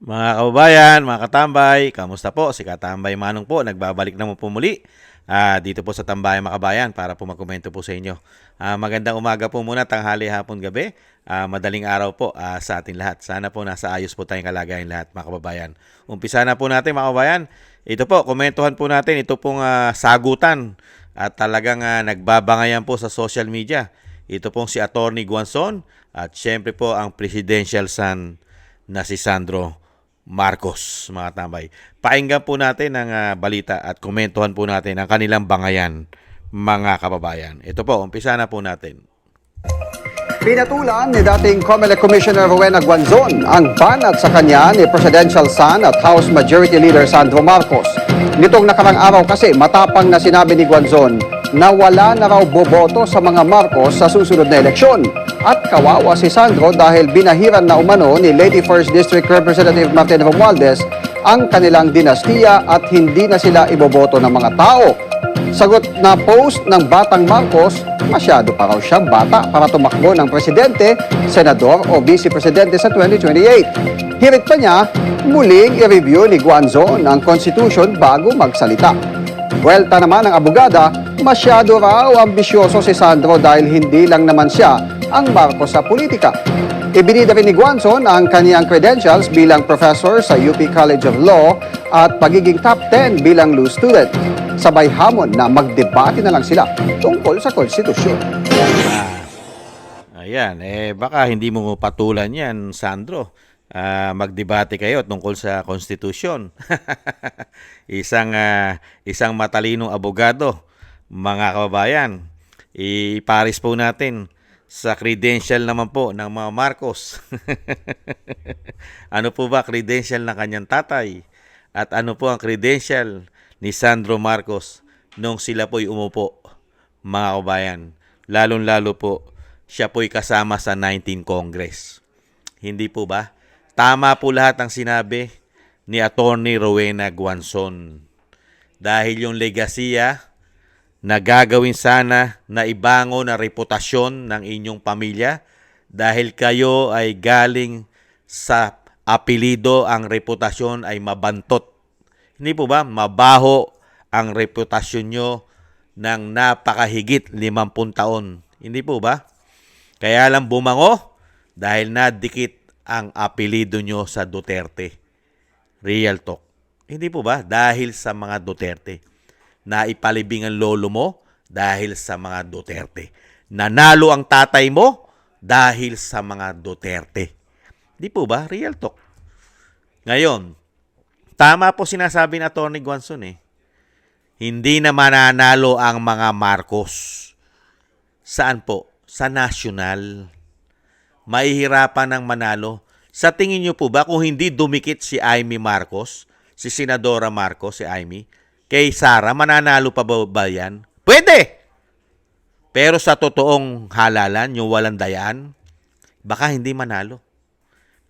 Mga kababayan, mga katambay, kamusta po? Si Katambay Manong po, nagbabalik naman po muli dito po sa Tambayan Makabayan para po magkomento po sa inyo. Magandang umaga po muna, tanghali, hapon, gabi. Madaling araw po sa ating lahat. Sana po nasa ayos po tayong kalagayan lahat, mga kababayan. Umpisa na po natin, mga kababayan. Ito po, komentuhan po natin. Ito pong sagutan at talagang nagbabangayan po sa social media. Ito pong si Attorney Guanzon at syempre po ang presidential son na si Sandro Marcos, mga tambay. Pakinggan po natin ang balita at komentuhan po natin ang kanilang bangayan, mga kababayan. Ito po, umpisa na po natin. Pinatulan ni dating COMELEC Commissioner Rowena Guanzon ang banat sa kanya ni Presidential son at House Majority Leader Sandro Marcos. Nitong nakarang araw kasi matapang na sinabi ni Guanzon na wala na raw boboto sa mga Marcos sa susunod na eleksyon. At kawawa si Sandro dahil binahiran na umano ni Lady 1st District Representative Martin Romualdez ang kanilang dinastiya at hindi na sila iboboto ng mga tao. Sagot na post ng Batang Marcos, masyado pa raw siyang bata para tumakbo ng presidente, senador o vice-presidente sa 2028. Hirit pa niya, muling i-review ni Guanzon ang konstitusyon bago magsalita. Buwelta naman ng abogada, masyado raw ambisyoso si Sandro dahil hindi lang naman siya ang Marcos sa politika. Ibinida rin ni Guanzon ang kaniyang credentials bilang professor sa UP College of Law at pagiging top 10 bilang law student. Sabay hamon na magdebate na lang sila tungkol sa konstitusyon. Ayan, baka hindi mo patulan yan, Sandro. Magdebate kayo tungkol sa konstitusyon. Isang matalinong abogado, mga kababayan. Iparis po natin sa credential naman po ng mga Marcos. Ano po ba credential ng kanyang tatay? At ano po ang credential ni Sandro Marcos nung sila po'y umupo, mga kababayan? Lalong-lalo po, siya po'y kasama sa 19 Congress. Hindi po ba? Tama po lahat ang sinabi ni Attorney Rowena Guanzon. Dahil yung legasiya na gagawin sana na ibango na reputasyon ng inyong pamilya dahil kayo ay galing sa apelido, ang reputasyon ay mabantot. Hindi po ba? Mabaho ang reputasyon nyo ng napakahigit 50 taon. Hindi po ba? Kaya lang bumango dahil nadikit ang apelido nyo sa Duterte. Real talk. Hindi po ba? Dahil sa mga Duterte. Naipalibing ang lolo mo dahil sa mga Duterte. Nanalo ang tatay mo dahil sa mga Duterte. Hindi po ba? Real talk. Ngayon, tama po sinasabi ni Atty. Guanzon Hindi na mananalo ang mga Marcos. Saan po? Sa national. Mahihirapan ng manalo. Sa tingin niyo po ba kung hindi dumikit si Amy Marcos, si Senadora Marcos, si Amy, kay Sara, mananalo pa ba yan? Pwede! Pero sa totoong halalan, yung walang dayaan, baka hindi manalo.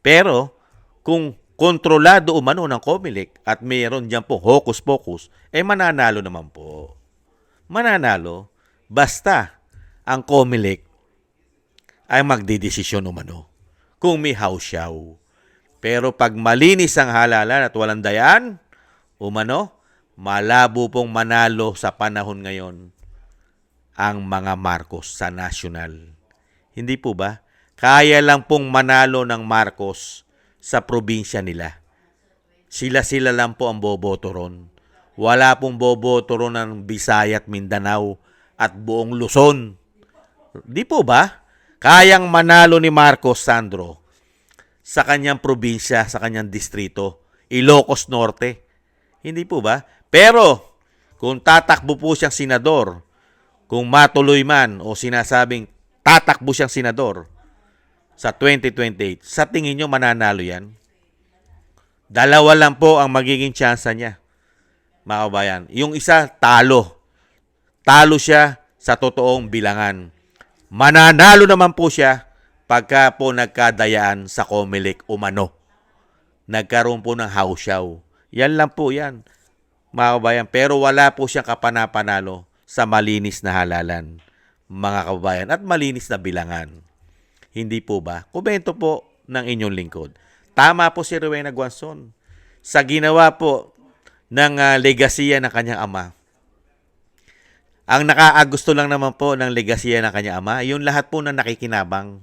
Pero kung kontrolado umano ng COMELEC at mayroon dyan po hocus-pocus, mananalo naman po. Mananalo. Basta ang COMELEC ay magdidesisyon umano kung may hausyaw. Pero pag malinis ang halalan at walang dayaan, umano, malabo pong manalo sa panahon ngayon ang mga Marcos sa national. Hindi po ba? Kaya lang pong manalo ng Marcos sa probinsya nila. Sila-sila lang po ang boboto ron. Wala pong boboto ron ng Visaya at Mindanao at buong Luzon. Di po ba? Kayang manalo ni Marcos, Sandro, sa kanyang probinsya, sa kanyang distrito, Ilocos Norte. Hindi po ba? Pero, kung tatakbo po siyang senador, kung matuloy man o sinasabing tatakbo siyang senador sa 2028, sa tingin nyo mananalo yan? Dalawa lang po ang magiging tsansa niya, mga kabayan. Yung isa, talo. Talo siya sa totoong bilangan. Mananalo naman po siya pagka po nagkadayaan sa COMELEC umano. Nagkaroon po ng hausyaw. Yan lang po yan, mga kabayan. Pero wala po siyang kapanapanalo sa malinis na halalan, mga kabayan, at malinis na bilangan. Hindi po ba? Komento po ng inyong lingkod. tama po si Rowena Guanzon sa ginawa po ng legasiya ng kanyang ama. Ang nakaagusto lang naman po ng legasiya ng kanyang ama, yung lahat po na nakikinabang.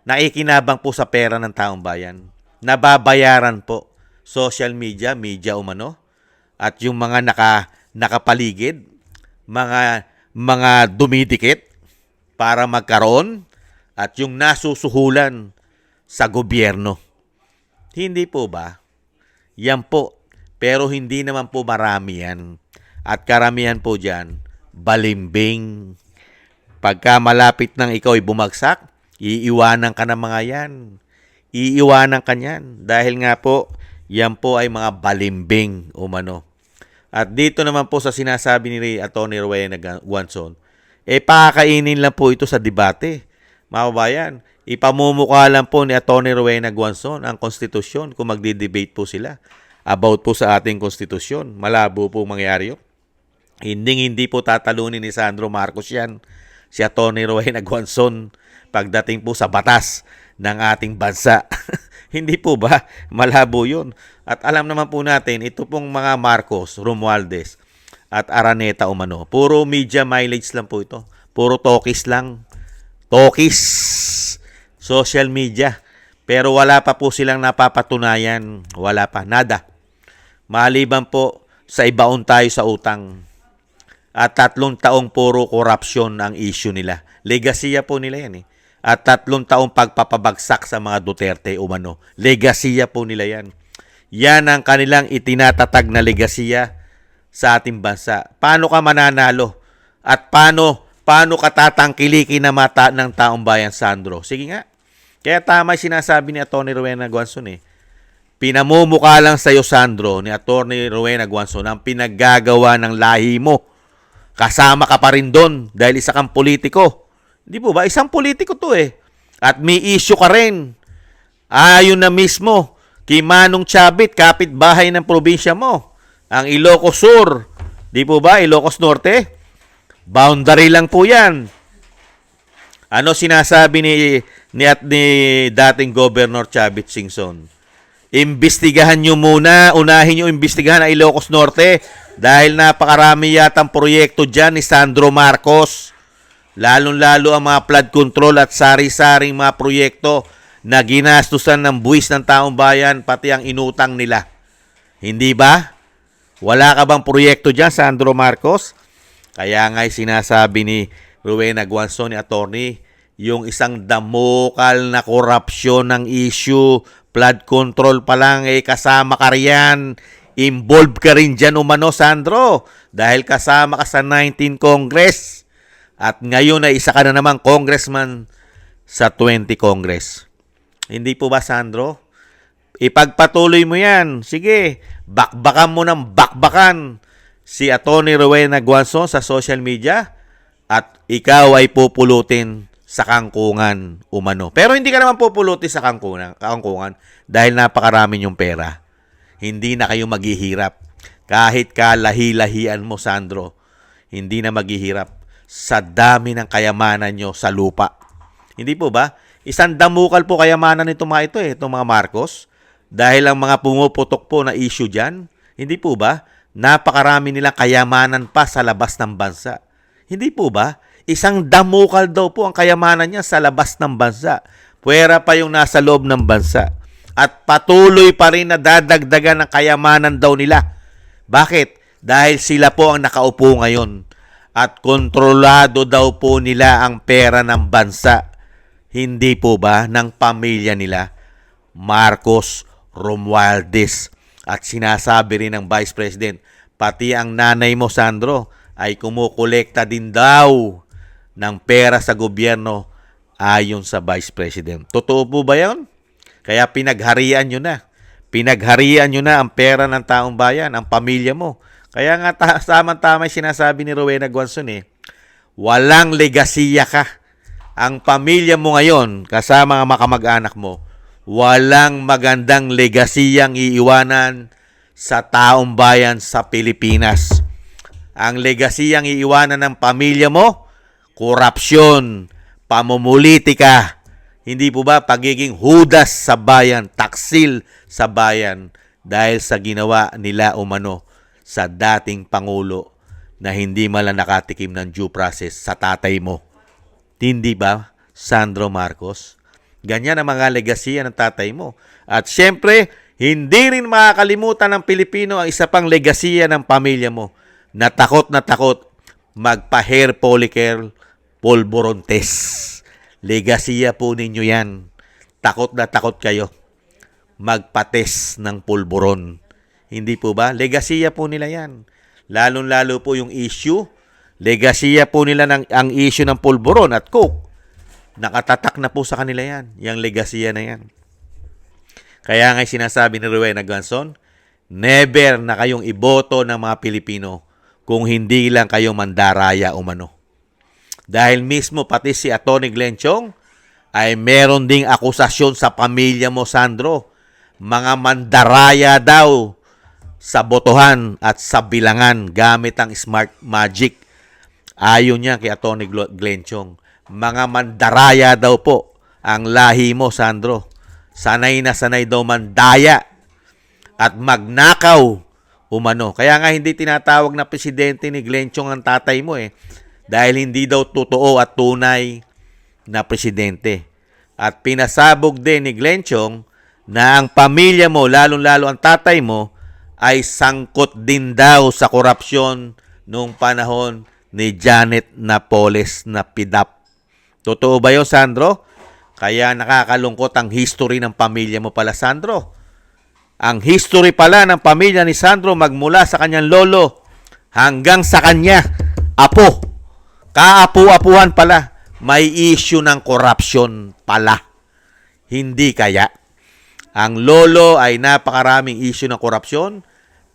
Nakikinabang po sa pera ng taong bayan. Nababayaran po. Social media, media umano, at yung mga nakapaligid, mga dumidikit para magkaroon, at yung nasusuhulan sa gobyerno. Hindi po ba? Yan po. Pero hindi naman po marami yan. At karamihan po dyan, balimbing. Pagka malapit nang ikaw ay bumagsak, iiwanan ka ng mga yan. Iiwanan ka niyan. Dahil nga po, yan po ay mga balimbing umano. At dito naman po sa sinasabi ni Atty. Rowena Guanzon, pakakainin lang po ito sa debate. Mga kabayan, ipamumukha lang po ni Atty. Rowena Guanzon ang konstitusyon kung magdi-debate po sila about po sa ating konstitusyon. Malabo po mangyari yun. Hindi po tatalunin ni Sandro Marcos yan, si Atty. Rowena Guanzon, pagdating po sa batas ng ating bansa. Hindi po ba? Malabo yun. At alam naman po natin, ito pong mga Marcos, Romualdez, at Araneta umano. Puro media mileage lang po ito. Puro talkies lang. Talkies. Social media. Pero wala pa po silang napapatunayan. Wala pa. Nada. Maliban po sa ibaon tayo sa utang. At 3 taong puro corruption ang issue nila. Legasiya po nila yan eh. At 3 taong pagpapabagsak sa mga Duterte umano. Legasiya po nila yan. Yan ang kanilang itinatatag na legasiya sa ating bansa. Paano ka mananalo? At paano ka tatangkilikin na mata ng taong bayan, Sandro? Sige nga. Kaya tama sinasabi ni Atty. Rowena Guanzon eh. Pinamumukha lang sa iyo, Sandro, ni Atty. Rowena Guanzon ang pinaggagawa ng lahi mo. Kasama ka pa rin doon dahil isa kang politiko. Di po ba? Isang politiko to eh. At may issue ka rin. Ayon na mismo kay Manong Chavit, kapitbahay ng probinsya mo. Ang Ilocos Sur. Di po ba? Ilocos Norte. Boundary lang po yan. Ano sinasabi ni dating Governor Chavit Singson? Imbestigahan nyo muna. Unahin nyo imbestigahan ang Ilocos Norte. Dahil napakarami yatang proyekto dyan ni Sandro Marcos. Lalong-lalo ang mga flood control at sari-saring mga proyekto na ginastusan ng buwis ng taong bayan, pati ang inutang nila. Hindi ba? Wala ka bang proyekto dyan, Sandro Marcos? Kaya nga'y sinasabi ni Rowena Guanzon, ni attorney, yung isang damukal na korupsyon ng issue, flood control pa lang, kasama ka riyan. Involved ka rin dyan umano, Sandro, dahil kasama ka sa 19 Congress. At ngayon ay isa ka na naman congressman sa 20 Congress. Hindi po ba, Sandro? Ipagpatuloy mo yan. Sige, bakbakan mo ng bakbakan si Atty. Rowena Guanzon sa social media at ikaw ay pupulutin sa kangkungan umano. Pero hindi ka naman pupulutin sa kangkungan dahil napakarami yung pera. Hindi na kayo maghihirap. Kahit kalahi-lahian mo, Sandro, hindi na maghihirap sa dami ng kayamanan nyo sa lupa. Hindi po ba? Isang damukal po kayamanan nito mga ito itong mga Marcos. Dahil ang mga pumuputok po na issue dyan, hindi po ba? Napakarami nilang kayamanan pa sa labas ng bansa. Hindi po ba? Isang damukal daw po ang kayamanan niya sa labas ng bansa. Puwera pa yung nasa loob ng bansa. At patuloy pa rin na dadagdagan ng kayamanan daw nila. Bakit? Dahil sila po ang nakaupo ngayon. At kontrolado daw po nila ang pera ng bansa. Hindi po ba ng pamilya nila? Marcos, Romualdez. At sinasabi rin ng Vice President, pati ang nanay mo, Sandro, ay kumukolekta din daw ng pera sa gobyerno ayon sa Vice President. Totoo po ba yun? Kaya pinagharian nyo na. Pinagharian nyo na ang pera ng taong bayan, ang pamilya mo. Kaya nga tama-tama sinasabi ni Rowena Guanzon walang legasiya ka. Ang pamilya mo ngayon, kasama ang mga kamag-anak mo, walang magandang legasiyang iiwanan sa taong bayan sa Pilipinas. Ang legasiyang iiwanan ng pamilya mo, korupsyon, pamumulitika, Hindi po ba pagiging hudas sa bayan, taksil sa bayan dahil sa ginawa nila umano sa dating Pangulo na hindi man lang nakatikim ng due process sa tatay mo? Hindi ba, Sandro Marcos? Ganyan ang mga legasiya ng tatay mo. At syempre, hindi rin makakalimutan ng Pilipino ang isa pang legasiya ng pamilya mo na takot magpa-hair follicle polvoron test. Legasiya po ninyo yan. Takot na takot kayo magpa-test ng polvoron. Hindi po ba? Legasiya po nila yan. Lalong-lalo po yung issue. Legasiya po nila ang issue ng polvoron at coke. Nakatatak na po sa kanila yan. Yung legasiya na yan. Kaya nga sinasabi ni Rowena Guanzon, never na kayong iboto ng mga Pilipino kung hindi lang kayo mandaraya umano. Dahil mismo pati si Atty. Glenn Chong ay meron ding akusasyon sa pamilya mo, Sandro. Mga mandaraya daw sa botohan at sa bilangan gamit ang smart magic. Ayon niya kay Atty. Glenn Chong. Mga mandaraya daw po ang lahi mo, Sandro. Sanay na sanay daw mandaya at magnakaw umano. Kaya nga hindi tinatawag na presidente ni Glenn Chong ang tatay mo dahil hindi daw totoo at tunay na presidente. At pinasabog din ni Glenn Chong na ang pamilya mo, lalong-lalo ang tatay mo, ay sangkot din daw sa korupsyon noong panahon ni Janet Napoles na PIDAP. Totoo ba yun, Sandro? Kaya nakakalungkot ang history ng pamilya mo pala, Sandro. Ang history pala ng pamilya ni Sandro magmula sa kanyang lolo hanggang sa kanya, apo. Kaapu-apuhan pala, may issue ng corruption pala. Hindi kaya. Ang lolo ay napakaraming issue ng korupsyon.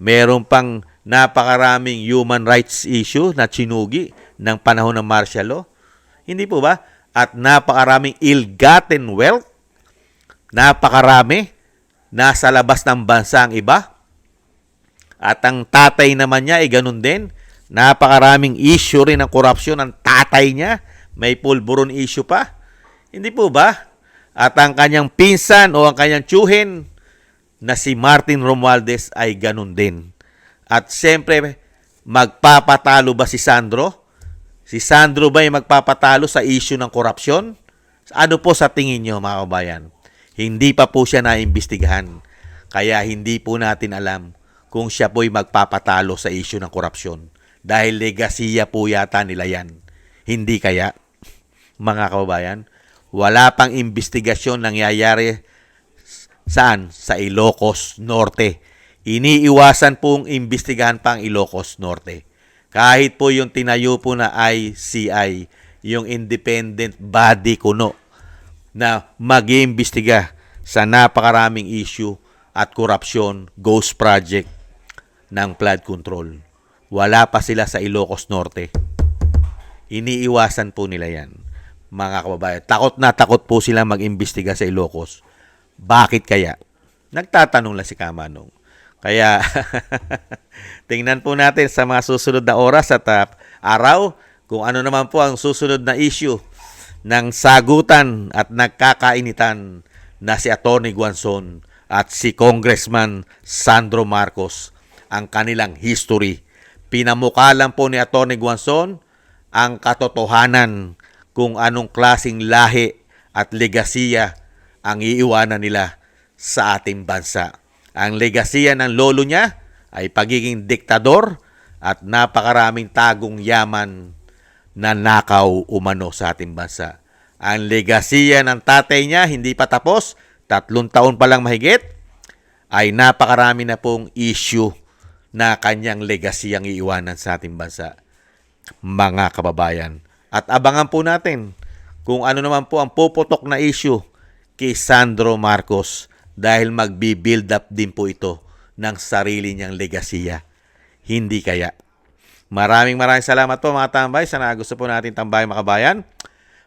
Meron pang napakaraming human rights issue na chinugi ng panahon ng martial law. Hindi po ba? At napakaraming ill-gotten wealth. Napakarami. Nasa labas ng bansa ang iba. At ang tatay naman niya ay ganun din. Napakaraming issue rin ng korupsyon ng tatay niya. May pulburon issue pa. Hindi po ba? At ang kanyang pinsan o ang kanyang tiyuhin na si Martin Romualdez ay ganun din. At siyempre, magpapatalo ba si Sandro? Si Sandro ba ay magpapatalo sa issue ng korupsyon? Ano po sa tingin nyo, mga kabayan? Hindi pa po siya naimbestigahan. Kaya hindi po natin alam kung siya po ay magpapatalo sa issue ng korupsyon. Dahil legasiya po yata nila yan. Hindi kaya, mga kababayan? Wala pang investigasyon nangyayari saan? Sa Ilocos Norte. Iniiwasan pong imbestigahan pang Ilocos Norte. Kahit po yung tinayo po na ICI, yung independent body kuno, na mag-iimbestiga sa napakaraming issue at korupsyon, ghost project ng flood control. Wala pa sila sa Ilocos Norte. Iniiwasan po nila yan, mga kababayan. Takot na takot po sila mag-imbestiga sa Ilocos. Bakit kaya? Nagtatanong lang si Kamanong. Kaya, tingnan po natin sa mga susunod na oras at araw kung ano naman po ang susunod na issue ng sagutan at nagkakainitan na si Atty. Guanzon at si Congressman Sandro Marcos, ang kanilang history. Pinamukha lang po ni Atty. Guanzon ang katotohanan kung anong klaseng lahi at legasiya ang iiwanan nila sa ating bansa. Ang legasiya ng lolo niya ay pagiging diktador at napakaraming tagong yaman na nakaw umano sa ating bansa. Ang legasiya ng tatay niya hindi pa tapos, 3 taon pa lang mahigit, ay napakarami na pong issue na kanyang legacy ang iiwanan sa ating bansa, mga kababayan. At abangan po natin kung ano naman po ang puputok na issue kay Sandro Marcos dahil magbi-build up din po ito ng sarili niyang legasiya. Hindi kaya. Maraming salamat po mga tambay sa gusto po natin tambay mga kabayan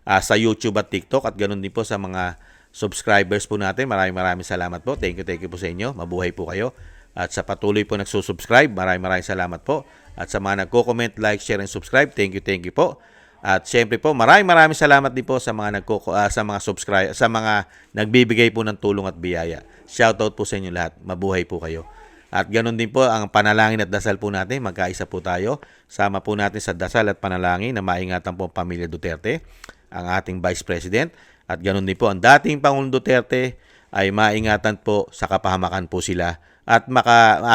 sa YouTube at TikTok at ganoon din po sa mga subscribers po natin. Maraming salamat po. Thank you po sa inyo. Mabuhay po kayo. At sa patuloy po nagsusubscribe, maraming salamat po. At sa mga nagko-comment, like, share, and subscribe, thank you po. At syempre po, maraming salamat din po sa mga sa mga subscribe, sa mga nagbibigay po ng tulong at biyaya. Shoutout po sa inyo lahat. Mabuhay po kayo. At ganun din po ang panalangin at dasal po natin. Magkaisa po tayo. Sama po natin sa dasal at panalangin na maingatan po ang pamilya Duterte, ang ating Vice President. At ganun din po ang dating Pangulong Duterte ay maingatan po sa kapahamakan po sila at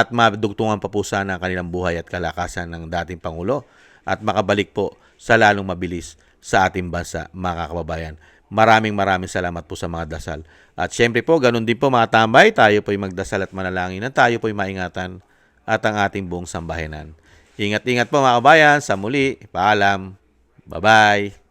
madugtungan pa po sana ang kanilang buhay at kalakasan ng dating Pangulo at makabalik po sa lalong mabilis sa ating bansa, mga kababayan. Maraming salamat po sa mga dasal. At syempre po, ganun din po mga tambay, tayo po ay magdasal at manalangin na tayo po ay maingatan at ang ating buong sambahanan. Ingat-ingat po mga kababayan, sa muli, paalam, bye-bye.